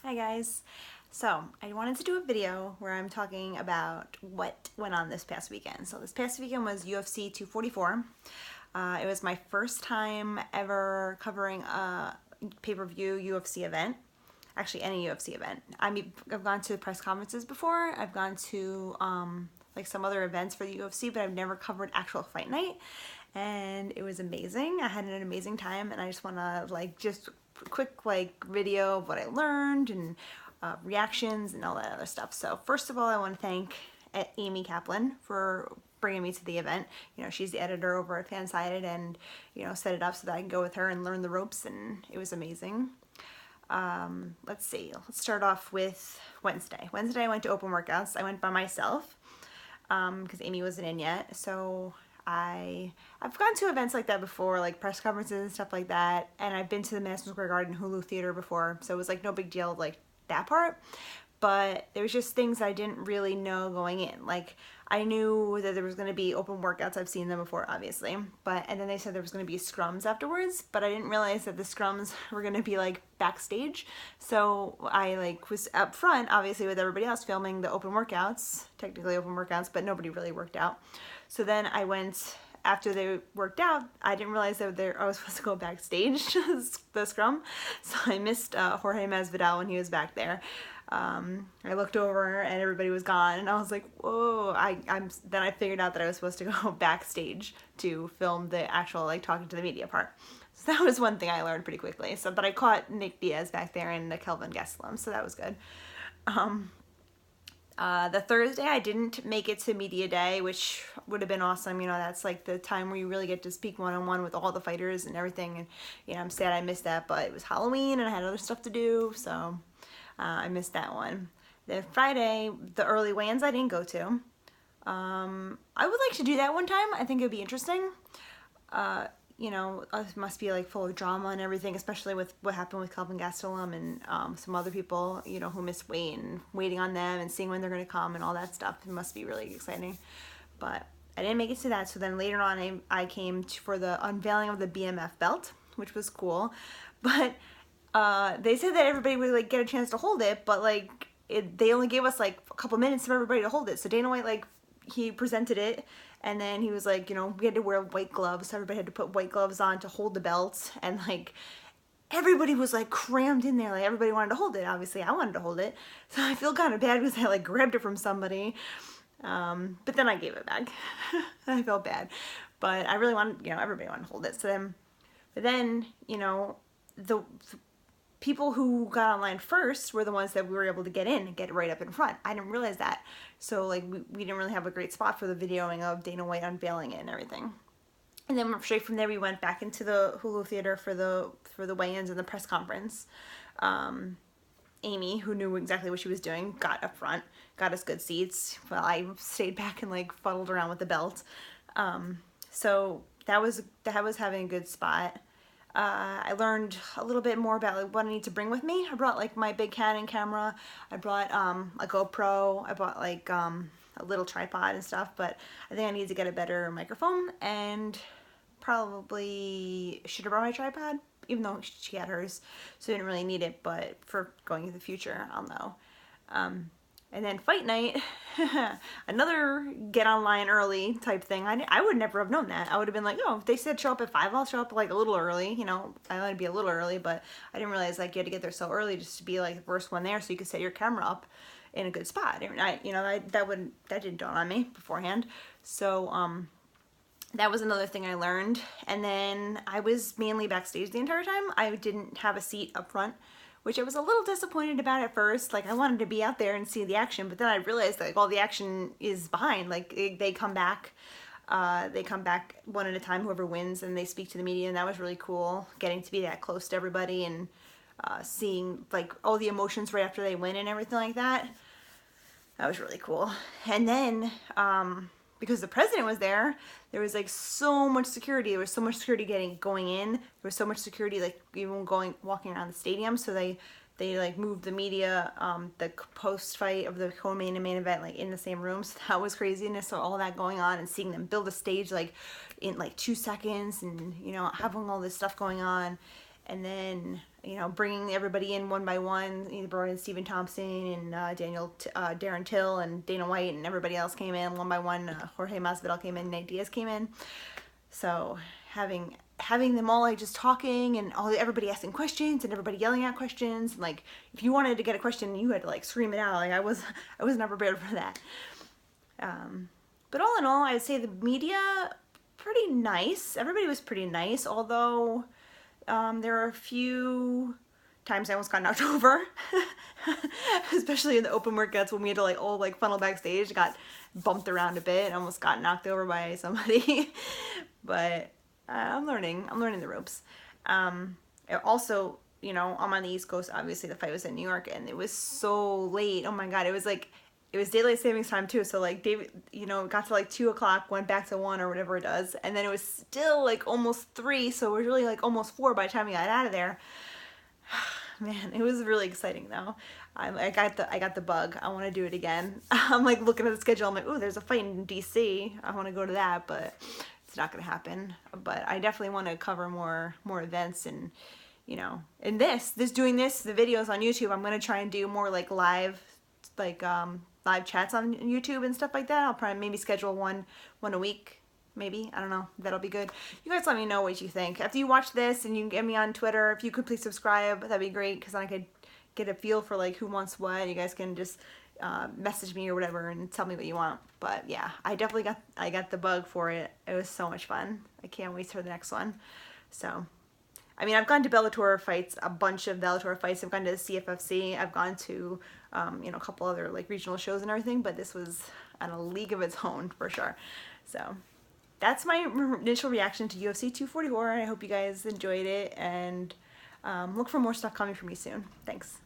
Hi guys. So I wanted to do a video where I'm talking about what went on this past weekend. So this past weekend was UFC 244. It was my first time ever covering a pay-per-view UFC event. Actually, any UFC event. I've gone to press conferences before. I've gone to like some other events for the UFC, but I've never covered actual fight night. And it was amazing. I had an amazing time, and I just want to just quick video of what I learned and reactions and all that other stuff. So first of all, I want to thank Amy Kaplan for bringing me to the event. You know, she's the editor over at Fansided, and set it up so that I can go with her and learn the ropes, and it was amazing. Let's see, let's start off with Wednesday. Wednesday I went to open workouts. I went by myself because Amy wasn't in yet. So I've gone to events like that before, like press conferences and stuff like that, and I've been to the Madison Square Garden Hulu Theater before, so it was like no big deal, like that part. But there was just things I didn't really know going in. Like, I knew that there was going to be open workouts. I've seen them before, obviously. And then they said there was going to be scrums afterwards, but I didn't realize that the scrums were going to be like backstage. So I was up front, obviously, with everybody else filming the open workouts, technically open workouts, but nobody really worked out. So then I went, after they worked out, I didn't realize that I was supposed to go backstage to the scrum. So I missed Jorge Masvidal when he was back there. I looked over and everybody was gone, and I was like, whoa. Then I figured out that I was supposed to go backstage to film the actual talking to the media part. So that was one thing I learned pretty quickly. But I caught Nick Diaz back there and Kelvin Gastelum, so that was good. The Thursday I didn't make it to media day, which would have been awesome. That's like the time where you really get to speak one-on-one with all the fighters and everything. And I'm sad I missed that, but it was Halloween and I had other stuff to do, so I missed that one. Then Friday, the early weigh-ins I didn't go to. I would like to do that one time. I think it would be interesting. It must be full of drama and everything, especially with what happened with Kelvin Gastelum and some other people, who missed weight, and waiting on them and seeing when they're going to come and all that stuff. It must be really exciting. But I didn't make it to that. So then later on, I came for the unveiling of the BMF belt, which was cool. But they said that everybody would get a chance to hold it, but they only gave us a couple minutes for everybody to hold it. So Dana White he presented it, and then he was we had to wear white gloves. Everybody had to put white gloves on to hold the belt, and everybody was crammed in there. Everybody wanted to hold it. Obviously I wanted to hold it, so I feel kind of bad because I grabbed it from somebody, but then I gave it back. I felt bad, but I really wanted, everybody wanted to hold it. So then the people who got online first were the ones that we were able to get in and get right up in front. I didn't realize that. So we didn't really have a great spot for the videoing of Dana White unveiling it and everything. And then straight from there we went back into the Hulu Theater for the weigh-ins and the press conference. Amy, who knew exactly what she was doing, got up front, got us good seats, while I stayed back and fuddled around with the belt. So that was having a good spot. I learned a little bit more about what I need to bring with me. I brought my big Canon camera. I brought a GoPro. I bought a little tripod and stuff, but I think I need to get a better microphone, and probably should have brought my tripod, even though she had hers, so I didn't really need it, but for going into the future, I'll know. And then fight night, another get online early type thing. I would never have known that. I would have been oh, if they said show up at 5, I'll show up a little early. I want to be a little early, but I didn't realize you had to get there so early just to be the first one there, so you could set your camera up in a good spot. That didn't dawn on me beforehand. So that was another thing I learned. And then I was mainly backstage the entire time. I didn't have a seat up front, which I was a little disappointed about at first. I wanted to be out there and see the action, but then I realized all the action is behind. They come back one at a time, whoever wins, and they speak to the media, and that was really cool, getting to be that close to everybody and seeing all the emotions right after they win and everything like that. That was really cool. And then because the president was there, there was so much security. There was so much security going in. There was so much security even walking around the stadium. So they moved the media, the post-fight of the co-main and main event in the same room. So that was craziness. So all that going on and seeing them build a stage in 2 seconds, and having all this stuff going on. And then you know, bringing everybody in one by one. They brought in Stephen Thompson and Darren Till and Dana White, and everybody else came in one by one. Jorge Masvidal came in, Nate Diaz came in. So having them all like just talking and everybody asking questions and everybody yelling out questions, and like if you wanted to get a question, you had to like scream it out. Like I was not prepared for that. But all in all, I would say the media pretty nice. Everybody was pretty nice, although there are a few times I almost got knocked over, especially in the open workouts when we had to like all like funnel backstage. Got bumped around a bit, almost got knocked over by somebody. But I'm learning the ropes. Also, you know, I'm on the East Coast. Obviously, the fight was in New York, and it was so late. Oh my God, it was daylight savings time too. So like David, you know, got to like 2 o'clock, went back to 1 or whatever it does, and then it was still like almost 3. So it was really like almost 4 by the time we got out of there. Man, it was really exciting though. I got the bug. I want to do it again. I'm like looking at the schedule. I'm like, ooh, there's a fight in DC. I want to go to that, but it's not gonna happen. But I definitely want to cover more events, and you know, and the videos on YouTube. I'm gonna try and do more like live chats on YouTube and stuff like that. I'll probably maybe schedule one a week. Maybe, I don't know, that'll be good. You guys let me know what you think. After you watch this and you can get me on Twitter, if you could please subscribe, that'd be great, because then I could get a feel for like who wants what. You guys can just message me or whatever and tell me what you want. But yeah, I got the bug for it. It was so much fun. I can't wait for the next one. So, I mean, I've gone to Bellator fights, a bunch of Bellator fights. I've gone to the CFFC. I've gone to, you know, a couple other like regional shows and everything, but this was on a league of its own for sure. So that's my initial reaction to UFC 244. I hope you guys enjoyed it, and look for more stuff coming from me soon. Thanks.